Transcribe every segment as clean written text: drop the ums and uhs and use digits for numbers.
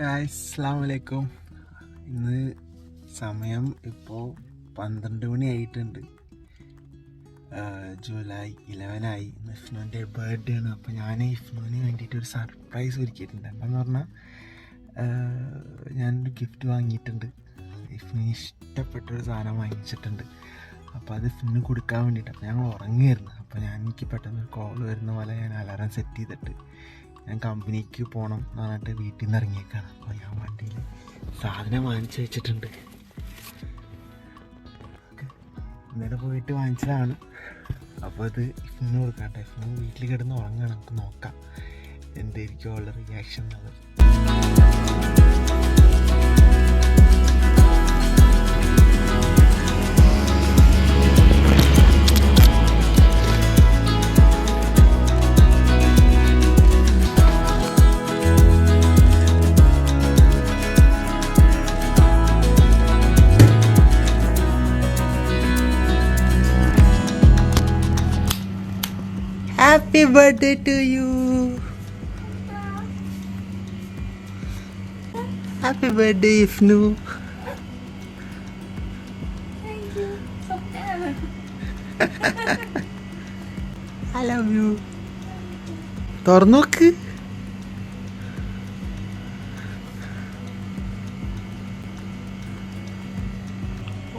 അസ്സലാമു അലൈക്കും. ഇന്ന് സമയം ഇപ്പോൾ 12 മണി ആയിട്ടുണ്ട്. ജൂലൈ 11 ഇന്ന് ഇഫ്നുവിൻ്റെ ബർത്ത്ഡേ ആണ്. അപ്പോൾ ഞാൻ ഇഫ്നുവിന് വേണ്ടിയിട്ട് ഒരു സർപ്രൈസ് ഒരുക്കിയിട്ടുണ്ട്. എന്താണെന്ന് പറഞ്ഞാൽ ഞാനൊരു ഗിഫ്റ്റ് വാങ്ങിയിട്ടുണ്ട്. ഇഫ്നുവിന് ഇഷ്ടപ്പെട്ടൊരു സാധനം വാങ്ങിച്ചിട്ടുണ്ട്. അപ്പോൾ അത് ഇഫ്നുവിന് കൊടുക്കാൻ വേണ്ടിയിട്ട്. അപ്പോൾ ഞങ്ങൾ ഉറങ്ങിയായിരുന്നു. അപ്പോൾ എനിക്ക് പെട്ടെന്ന് ഒരു കോൾ വരുന്ന പോലെ ഞാൻ അലാറം സെറ്റ് ചെയ്തിട്ട് ഞാൻ കമ്പനിക്ക് പോകണം എന്ന് പറഞ്ഞിട്ട് വീട്ടിൽ നിന്ന് ഇറങ്ങിയേക്കാണ്. അപ്പോൾ ഞാൻ വണ്ടിയിൽ സാധനം വാങ്ങിച്ചു വെച്ചിട്ടുണ്ട്. ഇന്നലെ പോയിട്ട് വാങ്ങിച്ചതാണ്. അപ്പോൾ അത് ഇഫ്നു കൊടുക്കാട്ടെ. ഇഫ്നു വീട്ടിൽ കിടന്ന് ഉറങ്ങാണ്. നമുക്ക് നോക്കാം എന്തായിരിക്കും അവളുടെ റിയാക്ഷൻ എന്നുള്ളത്. Happy birthday to you. Happy birthday, Ifnu. Thank you. So clever. I love you. തുറന്നു നോക്ക്.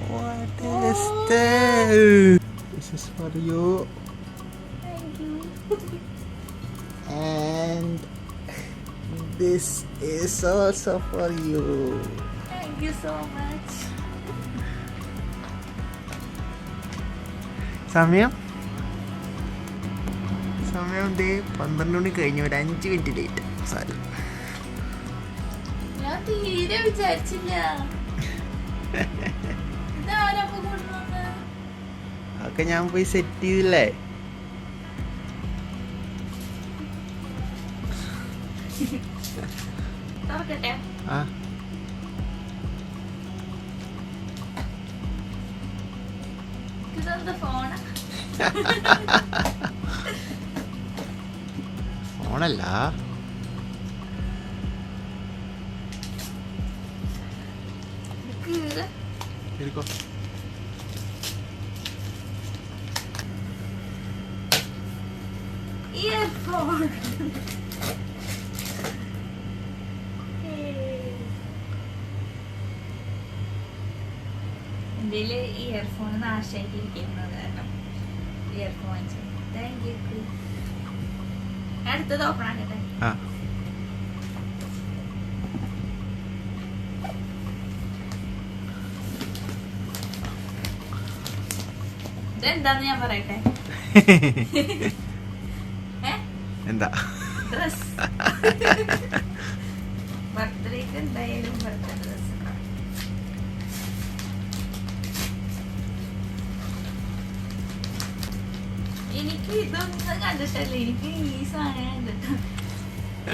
What is this? This is for you. And this is also for you. Thank you so much. സമയം ദേ 12 മണി കഴിഞ്ഞു. ഒരു 5 minute late. Sari. ഞാൻ തീരെ വിചാരിച്ചില്ല. ഇതാരപ്പോ കൊണ്ടുവന്ന്? അതൊക്കെ ഞാൻ പോയി സെറ്റ് ചെയ്തില്ലേ. തുറക്കട്ടെ? ആ ഇതെന്താ ഫോണാ? ഫോണല്ല. എടുക്കോ. ഇയർഫോൺ. ഇതില് ഇയർഫോൺ നാശമായിട്ടിരിക്കുന്നത് കാരണം ഇയർഫോൺ വാങ്ങിച്ചു. Thank you. അടുത്തത് ഓപ്പൺ ആക്കട്ടെ. ആ ഇതെന്താന്ന് ഞാൻ പറയട്ടെ. എന്താ ഡ്രസ്. ബർത്ത്ഡേക്ക് എന്തായാലും ബർത്ത്ഡേ ഡ്രസ്. എനിക്ക് ഇതൊന്നും കണ്ടിട്ടല്ല, എനിക്ക് ഈ സാധനം കണ്ടിട്ട്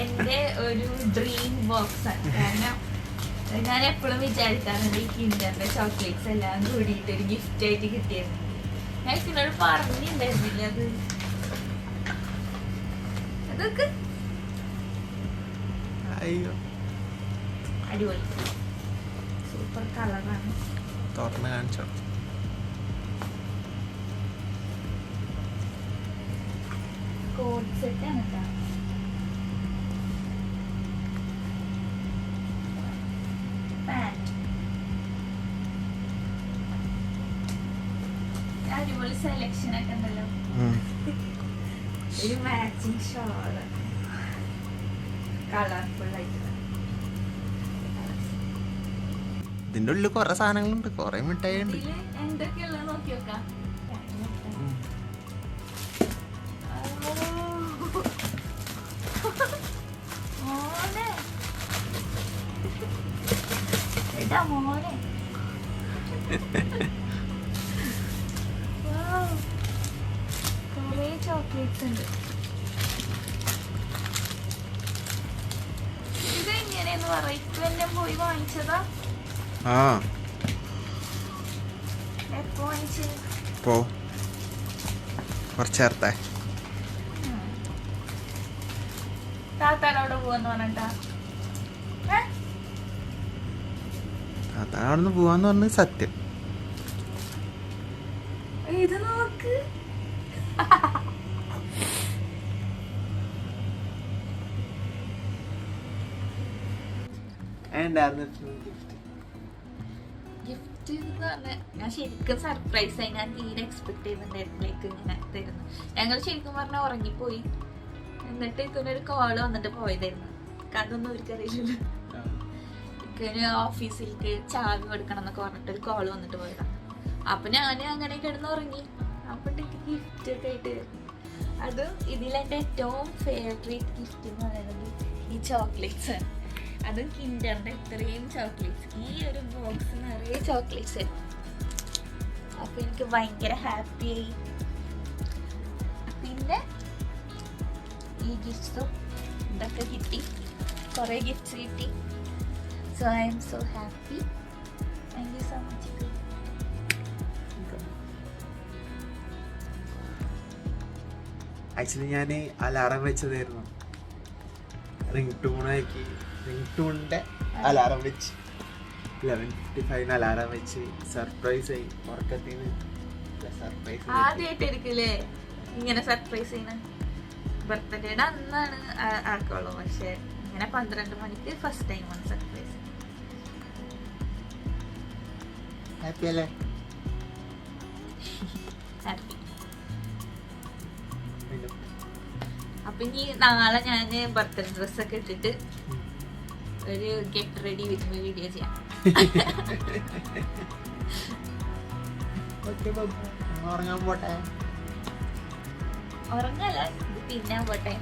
എന്റെ ഒരു ഡ്രീം ബോക്സ് ആണ്. കാരണം ഞാൻ എപ്പോഴും വിചാരിക്കാറുണ്ട് ഈ കിൻഡറിന്റെ ചോക്ലേറ്റ്സ് എല്ലാം കൂടിയിട്ട് ഒരു ഗിഫ്റ്റ് ആയിട്ട് കിട്ടിയിരുന്നു. ഞാൻ ഇതിനോട് പറഞ്ഞിട്ടുണ്ടായിരുന്നില്ല അത്. അതൊക്കെ അയ്യോ അടിപൊളി സൂപ്പർ കളറാണ്. തുറന്ന് കാണിച്ചോ. കോഡ് സെറ്റ് ആണ് കേട്ടോ. പാന്റ് അടിപൊളി സെലക്ഷൻ ഒക്കെ ഉണ്ടല്ലോ. ഒരു മാച്ചിങ് ഷോള് കളർഫുൾ ആയിട്ട്. ഇതിന്റെ ഉള്ളിൽ കുറെ സാധനങ്ങളുണ്ട്, കുറെ മിഠായി ഉണ്ട്. ഇതില് എന്തൊക്കെയുള്ള നോക്കി നോക്കാം. മോനെ ഇതാ മോനെ. കുറേ ചോക്ലേറ്റ്സ് ഉണ്ട്. ഇതെങ്ങനെയെന്ന് പറ. ഇപ്പൊ എന്നെ പോയി വാങ്ങിച്ചതാ. ആ എപ്പോ വാങ്ങിച്ചു? പോ കുറച്ച് ചേർത്തേ. താത്താനോട് പോവാന്ന് പറഞ്ഞിട്ടാ. അതാണെന്ന് പോവാന്ന് പറഞ്ഞത് സത്യം. ഇത് നോക്ക്. ഗിഫ്റ്റ് എന്ന് പറഞ്ഞാൽ ഞാൻ ശരിക്കും സർപ്രൈസ് ആയി. ഞാൻ തീരെ എക്സ്പെക്ട് ചെയ്യുന്നുണ്ടായിരുന്നില്ലേക്ക് ഇങ്ങനെ തരുന്നു. ഞങ്ങൾ ശരിക്കും പറഞ്ഞാൽ ഉറങ്ങിപ്പോയി. എന്നിട്ട് ഇക്കൊരു കോള് വന്നിട്ട് പോയതായിരുന്നു. അതൊന്നും അവർക്കറിയില്ലല്ലോ. ഇക്കൊരു ഓഫീസിലേക്ക് ചാവി കൊടുക്കണം എന്നൊക്കെ പറഞ്ഞിട്ട് ഒരു കോള് വന്നിട്ട് പോയതാണ്. അപ്പൊ ഞാൻ അങ്ങനെ കിടന്ന് ഉറങ്ങി. അപ്പോഴത്തേക്ക് ഗിഫ്റ്റ് ഒക്കെ ആയിട്ട് അത് ഇതിലെൻ്റെ ഏറ്റവും ഫേവറേറ്റ് ഗിഫ്റ്റ് എന്ന് പറയുന്നത് ഈ ചോക്ലേറ്റ്സ്. അതും കിൻഡറിന്റെ ഇത്രയും ചോക്ലേറ്റ്സ്. ഈ ഒരു ബോക്സ് നിറയെ ചോക്ലേറ്റ്സ്. അപ്പൊ എനിക്ക് ഭയങ്കര ഹാപ്പിയായി. പിന്നെ ഈ ഗിഫ്റ്റ്സും ഇതൊക്കെ കിട്ടി. കുറേ ഗിഫ്റ്റ്സ് കിട്ടി. So I M so happy. Thank you so much. Actually ഞാൻ അലാറം വെച്ചതായിരുന്നു. റിംഗ് ടൂണാക്കി, റിംഗ് ടൂണിൻ്റെ അലാറം വെച്ച് 11:55 അലാറം വെച്ച് സർപ്രൈസ് ആയി. ഉറക്കത്തിന് സർപ്രൈസ് ആദ്യമായിട്ടായിരിക്കില്ലേ ഇങ്ങനെ സർപ്രൈസ് ചെയ്യുന്നത്. ബർത്ത്ഡേയുടെ അന്നാണ് ആക്കുള്ളൂ. പക്ഷെ ഇങ്ങനെ 12 മണിക്ക് ഫസ്റ്റ് ടൈമാണ് സർപ്രൈസ്. ഹാപ്പി അല്ലേ? ഹാപ്പി. അപ്പൊ ഇനി നാളെ ഞാൻ ബർത്ത്ഡേ ഡ്രസ്സൊക്കെ ഇട്ടിട്ട് ഒരു get ready with me video ചെയ്യാം. ഉറങ്ങാൻ പോട്ടെ. ഉറങ്ങല്ല, ഇത് തിന്നാൻ പോട്ടെ.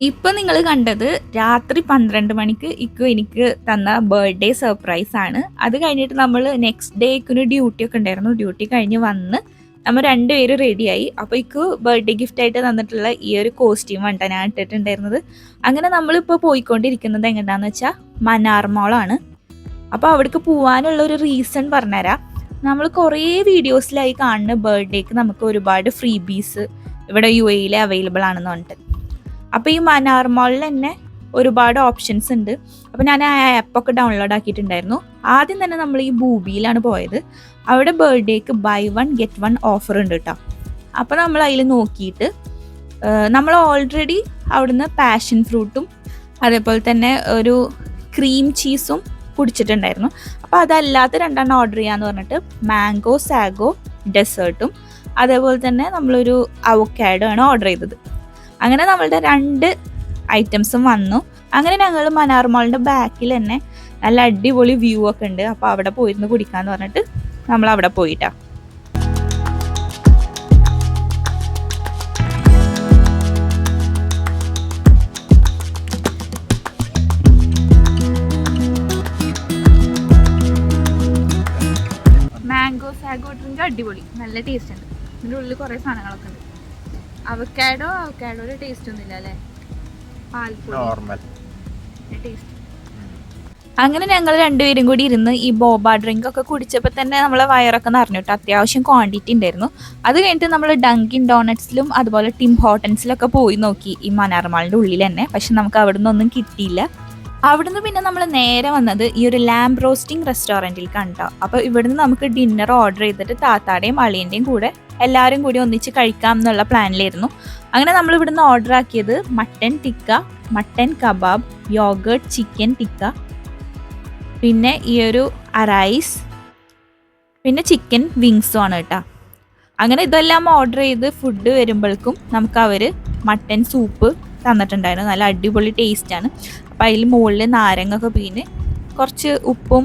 ഇപ്പൊ നിങ്ങൾ കണ്ടത് രാത്രി 12 മണിക്ക് എനിക്ക് തന്ന ബർത്ത്ഡേ സർപ്രൈസ് ആണ്. അത് കഴിഞ്ഞിട്ട് നമ്മൾ നെക്സ്റ്റ് ഡേക്ക് ഡ്യൂട്ടി ഒക്കെ ഉണ്ടായിരുന്നു. ഡ്യൂട്ടി കഴിഞ്ഞ് വന്ന് നമ്മൾ രണ്ടുപേരും റെഡിയായി. അപ്പോൾ ബർത്ത്ഡേ ഗിഫ്റ്റ് ആയിട്ട് തന്നിട്ടുള്ള ഈ ഒരു കോസ്റ്റ്യൂമാണ് ഞാൻ ഇട്ടിട്ടുണ്ടായിരുന്നത്. അങ്ങനെ നമ്മളിപ്പോൾ പോയിക്കൊണ്ടിരിക്കുന്നത് എങ്ങനെയാണെന്ന് വെച്ചാൽ മന്നാർ മോളാണ്. അപ്പോൾ അവിടേക്ക് പോകാനുള്ള ഒരു റീസൺ പറഞ്ഞുതരാം. നമ്മൾ കുറേ വീഡിയോസിലായി കാണുന്ന ബർത്ത്ഡേക്ക് നമുക്ക് ഒരുപാട് ഫ്രീ ബീസ് ഇവിടെ UAE അവൈലബിൾ ആണെന്ന് പറഞ്ഞിട്ട്. അപ്പോൾ ഈ മന്നാർ മോളിൽ തന്നെ ഒരുപാട് ഓപ്ഷൻസ് ഉണ്ട്. അപ്പോൾ ഞാൻ ആ ആപ്പൊക്കെ ഡൗൺലോഡ് ആക്കിയിട്ടുണ്ടായിരുന്നു. ആദ്യം തന്നെ നമ്മൾ ഈ ബൂബിയിലാണ് പോയത്. അവിടെ ബർത്ത്ഡേക്ക് ബൈ 1 ഗെറ്റ് 1 ഓഫർ ഉണ്ട് കേട്ടോ. അപ്പോൾ നമ്മൾ അതിൽ നോക്കിയിട്ട് നമ്മൾ ഓൾറെഡി അവിടുന്ന് പാഷൻ ഫ്രൂട്ടും അതേപോലെ തന്നെ ഒരു ക്രീം ചീസും കുടിച്ചിട്ടുണ്ടായിരുന്നു. അപ്പോൾ അതല്ലാത്ത 2 ഓർഡർ ചെയ്യാന്ന് പറഞ്ഞിട്ട് മാംഗോ സാഗോ ഡെസേർട്ടും അതേപോലെ തന്നെ നമ്മളൊരു അവക്കാഡോ ആണ് ഓർഡർ ചെയ്തത്. അങ്ങനെ നമ്മളുടെ 2 ഐറ്റംസും വന്നു. അങ്ങനെ ഞങ്ങൾ മന്നാർ മോളിൻ്റെ ബാക്കിൽ തന്നെ നല്ല അടിപൊളി വ്യൂ ഒക്കെ ഉണ്ട്. അപ്പോൾ അവിടെ പോയിരുന്ന് കുടിക്കാന്ന് പറഞ്ഞിട്ട് നമ്മൾ അവിടെ പോയിട്ടാ. മാംഗോ സാഗോ ഡ്രിങ്ക് അടിപൊളി, നല്ല ടേസ്റ്റ് ഉണ്ട്. ഇതിൻ്റെ ഉള്ളിൽ കുറേ സാധനങ്ങളൊക്കെ ഉണ്ട്. അവക്കാഡോയുടെ ടേസ്റ്റ് ഒന്നുമില്ല അല്ലേ? ടേസ്റ്റ്. അങ്ങനെ ഞങ്ങൾ രണ്ടുപേരും കൂടി ഇരുന്ന് ഈ ബോബ ഡ്രിങ്ക് ഒക്കെ കുടിച്ചപ്പോൾ തന്നെ നമ്മളെ വയറൊക്കെ നിറഞ്ഞിട്ട് അത്യാവശ്യം ക്വാണ്ടിറ്റി ഉണ്ടായിരുന്നു. അത് കഴിഞ്ഞിട്ട് നമ്മൾ ഡങ്കിൻ ഡോണറ്റ്സിലും അതുപോലെ ടിം ഹോട്ടൻസിലൊക്കെ പോയി നോക്കി ഈ മന്നാർ മാളിൻ്റെ ഉള്ളിൽ തന്നെ. പക്ഷെ നമുക്ക് അവിടെ നിന്നൊന്നും കിട്ടിയില്ല. അവിടുന്ന് പിന്നെ നമ്മൾ നേരെ വന്നത് ഈ ഒരു ലാംബ് റോസ്റ്റിംഗ് റെസ്റ്റോറൻറ്റിൽ കണ്ടോ. അപ്പോൾ ഇവിടുന്ന് നമുക്ക് ഡിന്നർ ഓർഡർ ചെയ്തിട്ട് താത്താടെയും അളിയൻ്റെയും കൂടെ എല്ലാവരും കൂടി ഒന്നിച്ച് കഴിക്കാം എന്നുള്ള പ്ലാനിലായിരുന്നു. അങ്ങനെ നമ്മൾ ഇവിടുന്ന് ഓർഡർ ആക്കിയത് mutton tikka, mutton kebab, yoghurt chicken tikka, പിന്നെ ഈ ഒരു അറൈസ്, പിന്നെ ചിക്കൻ വിങ്സും ആണ് കേട്ടോ. അങ്ങനെ ഇതെല്ലാം ഓർഡർ ചെയ്ത് ഫുഡ് വരുമ്പോഴേക്കും നമുക്ക് അവർ മട്ടൻ സൂപ്പ് തന്നിട്ടുണ്ടായിരുന്നു. നല്ല അടിപൊളി ടേസ്റ്റാണ്. അപ്പോൾ അതിൽ മുകളിൽ നാരങ്ങൊക്കെ പിഴിഞ്ഞ് കുറച്ച് ഉപ്പും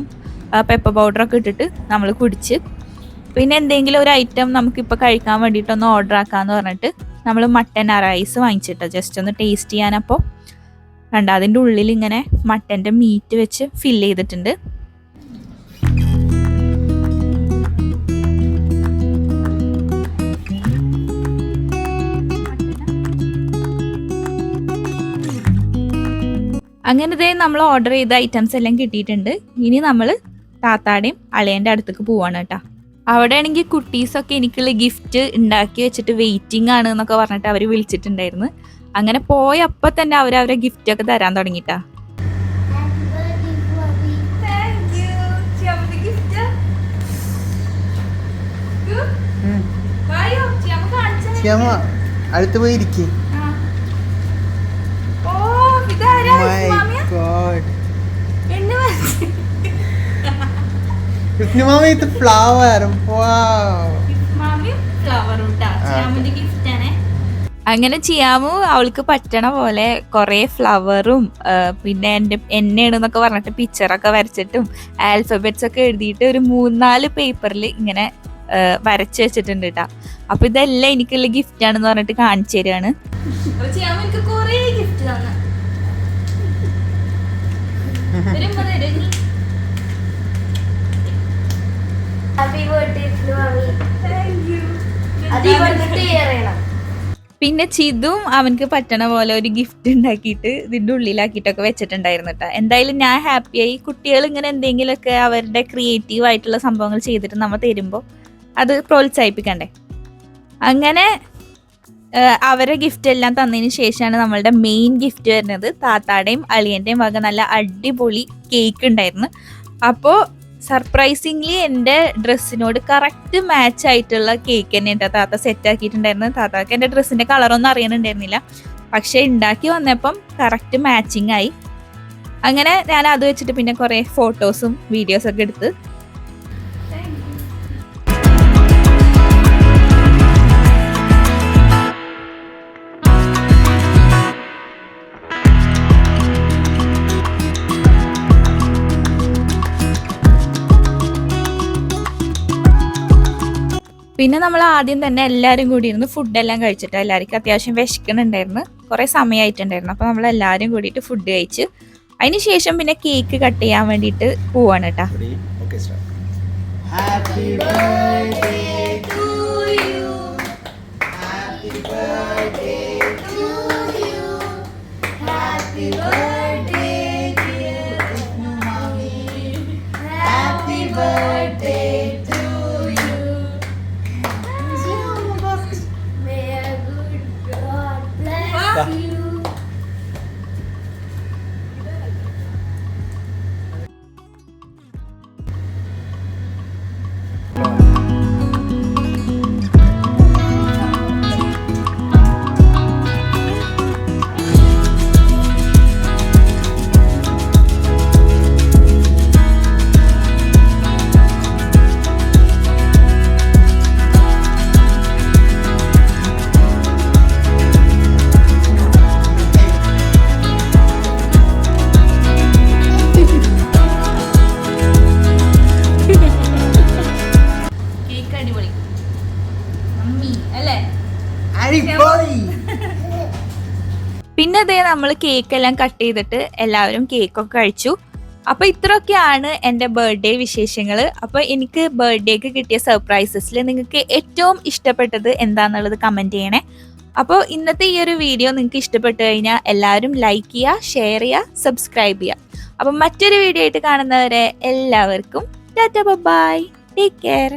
പെപ്പർ പൗഡറൊക്കെ ഇട്ടിട്ട് നമ്മൾ കുടിച്ച്, പിന്നെ എന്തെങ്കിലും ഒരു ഐറ്റം നമുക്കിപ്പോൾ കഴിക്കാൻ വേണ്ടിയിട്ടൊന്ന് ഓർഡർ ആക്കാമെന്ന് പറഞ്ഞിട്ട് നമ്മൾ മട്ടൻ അറൈസ് വാങ്ങിച്ചിട്ടോ ജസ്റ്റ് ഒന്ന് ടേസ്റ്റ് ചെയ്യാനപ്പോൾ കണ്ട. അതിൻ്റെ ഉള്ളിൽ ഇങ്ങനെ മട്ടൻ്റെ മീറ്റ് വെച്ച് ഫില്ല് ചെയ്തിട്ടുണ്ട്. അങ്ങനത്തെ നമ്മൾ ഓർഡർ ചെയ്ത ഐറ്റംസ് എല്ലാം കിട്ടിയിട്ടുണ്ട്. ഇനി നമ്മൾ താത്താടെയും അളിയൻ്റെ അടുത്തേക്ക് പോവാണ് കേട്ടോ. അവിടെ ആണെങ്കിൽ കുട്ടീസൊക്കെ എനിക്കുള്ള ഗിഫ്റ്റ് ഉണ്ടാക്കി വെച്ചിട്ട് വെയിറ്റിംഗ് ആണ് എന്നൊക്കെ പറഞ്ഞിട്ട് അവർ വിളിച്ചിട്ടുണ്ടായിരുന്നു. അങ്ങനെ പോയപ്പോൾ തന്നെ അവരവരെ ഗിഫ്റ്റൊക്കെ തരാൻ തുടങ്ങിട്ടാ. അടുത്ത് പോയി ഇരിക്കേ. ഫ്ലവർ അങ്ങനെ ചെയ്യാമോ അവൾക്ക് പറ്റണ പോലെ കുറെ ഫ്ലവറും പിന്നെ എന്നെയാണെന്നൊക്കെ പറഞ്ഞിട്ട് പിക്ചറൊക്കെ വരച്ചിട്ടും ആൽഫബറ്റ്സ് ഒക്കെ എഴുതിയിട്ട് ഒരു 3-4 പേപ്പറിൽ ഇങ്ങനെ വരച്ച് വെച്ചിട്ടുണ്ട് കേട്ടാ. അപ്പൊ ഇതെല്ലാം എനിക്കുള്ള ഗിഫ്റ്റ് ആണെന്ന് പറഞ്ഞിട്ട് കാണിച്ചു തരാണ്. പിന്നെ ചിതും അവനക്ക് പറ്റണ പോലെ ഒരു ഗിഫ്റ്റ് ഉണ്ടാക്കിയിട്ട് ഇതിൻ്റെ ഉള്ളിലാക്കിയിട്ടൊക്കെ വെച്ചിട്ടുണ്ടായിരുന്നു കേട്ടോ. എന്തായാലും ഞാൻ ഹാപ്പിയായി. കുട്ടികൾ ഇങ്ങനെ എന്തെങ്കിലുമൊക്കെ അവരുടെ ക്രിയേറ്റീവ് ആയിട്ടുള്ള സംഭവങ്ങൾ ചെയ്തിട്ട് നമ്മൾ തരുമ്പോൾ അത് പ്രോത്സാഹിപ്പിക്കണ്ടേ. അങ്ങനെ അവരെ ഗിഫ്റ്റ് എല്ലാം തന്നതിന് ശേഷമാണ് നമ്മളുടെ മെയിൻ ഗിഫ്റ്റ് വരുന്നത്. താത്താടെയും അളിയൻ്റെയും വക നല്ല അടിപൊളി കേക്ക് ഉണ്ടായിരുന്നു. അപ്പോൾ സർപ്രൈസിംഗ്ലി എൻ്റെ ഡ്രസ്സിനോട് കറക്റ്റ് മാച്ച് ആയിട്ടുള്ള കേക്ക് തന്നെ ഉണ്ട് താത്ത സെറ്റ് ആക്കിയിട്ടുണ്ടായിരുന്നു. താത്താക്ക് എൻ്റെ ഡ്രസ്സിൻ്റെ കളറൊന്നും അറിയാനുണ്ടായിരുന്നില്ല, പക്ഷേ ഉണ്ടാക്കി വന്നപ്പം കറക്റ്റ് മാച്ചിങ് ആയി. അങ്ങനെ ഞാൻ അത് വെച്ചിട്ട് പിന്നെ കുറേ ഫോട്ടോസും വീഡിയോസൊക്കെ എടുത്ത്. പിന്നെ നമ്മൾ ആദ്യം തന്നെ എല്ലാവരും കൂടി ഇരുന്ന് ഫുഡെല്ലാം കഴിച്ചിട്ട് എല്ലാവർക്കും അത്യാവശ്യം വിശക്കണുണ്ടായിരുന്നു, കുറേ സമയമായിട്ടുണ്ടായിരുന്നു. അപ്പോൾ നമ്മൾ എല്ലാവരും കൂടിയിട്ട് ഫുഡ് കഴിച്ച് അതിന് ശേഷം പിന്നെ കേക്ക് കട്ട് ചെയ്യാൻ വേണ്ടിയിട്ട് പോവാണ് കേട്ടോ. പിന്നെ അതേ നമ്മൾ കേക്കെല്ലാം കട്ട് ചെയ്തിട്ട് എല്ലാവരും കേക്കൊക്കെ കഴിച്ചു. അപ്പോൾ ഇത്രയൊക്കെയാണ് എൻ്റെ ബർത്ത്ഡേ വിശേഷങ്ങൾ. അപ്പോൾ എനിക്ക് ബർത്ത്ഡേക്ക് കിട്ടിയ സർപ്രൈസസിൽ നിങ്ങൾക്ക് ഏറ്റവും ഇഷ്ടപ്പെട്ടത് എന്താണെന്നുള്ളത് കമൻറ്റ് ചെയ്യണേ. അപ്പോൾ ഇന്നത്തെ ഈ ഒരു വീഡിയോ നിങ്ങൾക്ക് ഇഷ്ടപ്പെട്ടു കഴിഞ്ഞാൽ എല്ലാവരും ലൈക്ക് ചെയ്യുക, ഷെയർ ചെയ്യുക, സബ്സ്ക്രൈബ് ചെയ്യുക. അപ്പം മറ്റൊരു വീഡിയോ ആയിട്ട് കാണുന്നവരെ എല്ലാവർക്കും ടാറ്റാ ബൈ, ടേക്ക് കെയർ.